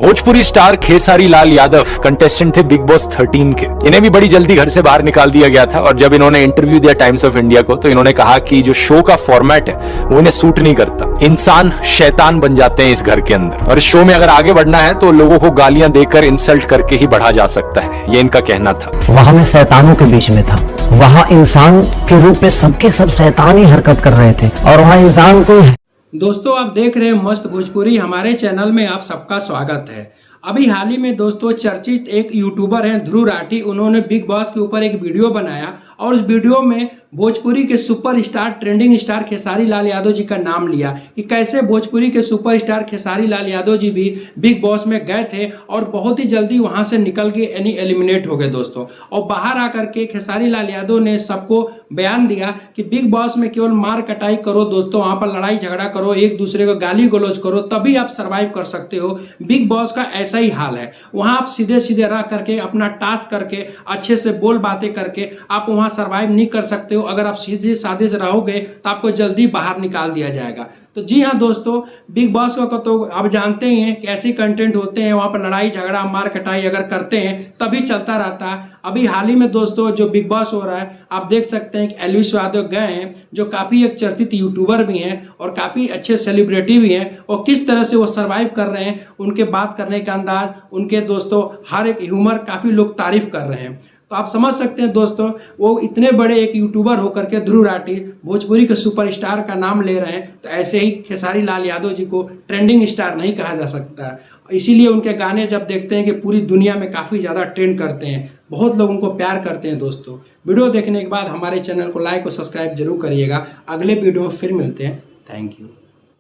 Bhojpuri star Khesari Lal Yadav contestant थे big boss 13 के। इन्हें भी बड़ी जल्दी घर से बाहर निकाल दिया गया था और जब इन्होंने इंटरव्यू दिया टाइम्स ऑफ इंडिया को तो इन्होंने कहा कि जो शो का फॉर्मेट है वो इन्हें सूट नहीं करता। इंसान शैतान बन जाते हैं इस घर के अंदर और इस शो में अगर आगे बढ़ना है तो लोगों को गालियां देकर इंसल्ट करके ही बढ़ा जा सकता है, ये इनका कहना था। वहां मैं शैतानों के बीच में था, वहां इंसान के रूप में सबके सब शैतानी हरकत कर रहे थे और वहां इंसान को। दोस्तों आप देख रहे हैं मस्त भोजपुरी, हमारे चैनल में आप सबका स्वागत है। अभी हाल ही में दोस्तों चर्चित एक यूट्यूबर हैं ध्रुव राठी, उन्होंने बिग बॉस के ऊपर एक वीडियो बनाया और उस वीडियो में भोजपुरी के superstar trending star Khesari Lal Yadav ji का नाम लिया कि कैसे भोजपुरी के सुपरस्टार खेसारी लाल यादव जी भी बिग बॉस में गए थे और बहुत ही जल्दी वहां से निकल के यानी एलिमिनेट हो गए दोस्तों। और बाहर आकर के खेसारी लाल यादव ने सबको बयान दिया कि बिग बॉस में केवल मार कटाई करो दोस्तों, वहां पर लड़ाई झगड़ा करो, एक दूसरे को गाली गलौज करो, तभी आप सर्वाइव कर सकते हो। बिग बॉस का ऐसा ही हाल है, वहां आप सीधे सीधे रह करके अपना टास्क करके अच्छे से बोल बातें करके आप वहां सर्वाइव नहीं कर सकते हो। अगर आप सीधे साधे से रहोगे तो आपको जल्दी बाहर निकाल दिया जाएगा। तो जी हाँ दोस्तों, बिग बॉस को तो आप जानते ही हैं कि ऐसे कंटेंट होते हैं, वहां पर लड़ाई झगड़ा मार कटाई अगर करते हैं तभी चलता रहता है। अभी हाल ही में दोस्तों जो बिग बॉस हो रहा है आप देख सकते हैं कि एल्विश यादव गए हैं, जो काफी एक चर्चित यूट्यूबर भी हैं और काफी अच्छे सेलिब्रिटी भी हैं, और किस तरह से वो सर्वाइव कर रहे हैं, उनके बात करने का अंदाज, उनके दोस्तों हर एक ह्यूमर काफी लोग तारीफ कर रहे हैं। तो आप समझ सकते हैं दोस्तों, वो इतने बड़े एक यूट्यूबर होकर के ध्रुव राठी भोजपुरी के सुपरस्टार का नाम ले रहे हैं, तो ऐसे ही खेसारी लाल यादव जी को ट्रेंडिंग स्टार नहीं कहा जा सकता। इसीलिए उनके गाने जब देखते हैं कि पूरी दुनिया में काफ़ी ज़्यादा ट्रेंड करते हैं, बहुत लोग उनको प्यार करते हैं। दोस्तों वीडियो देखने के बाद हमारे चैनल को लाइक और सब्सक्राइब जरूर करिएगा। अगले वीडियो में फिर मिलते हैं। Thank you.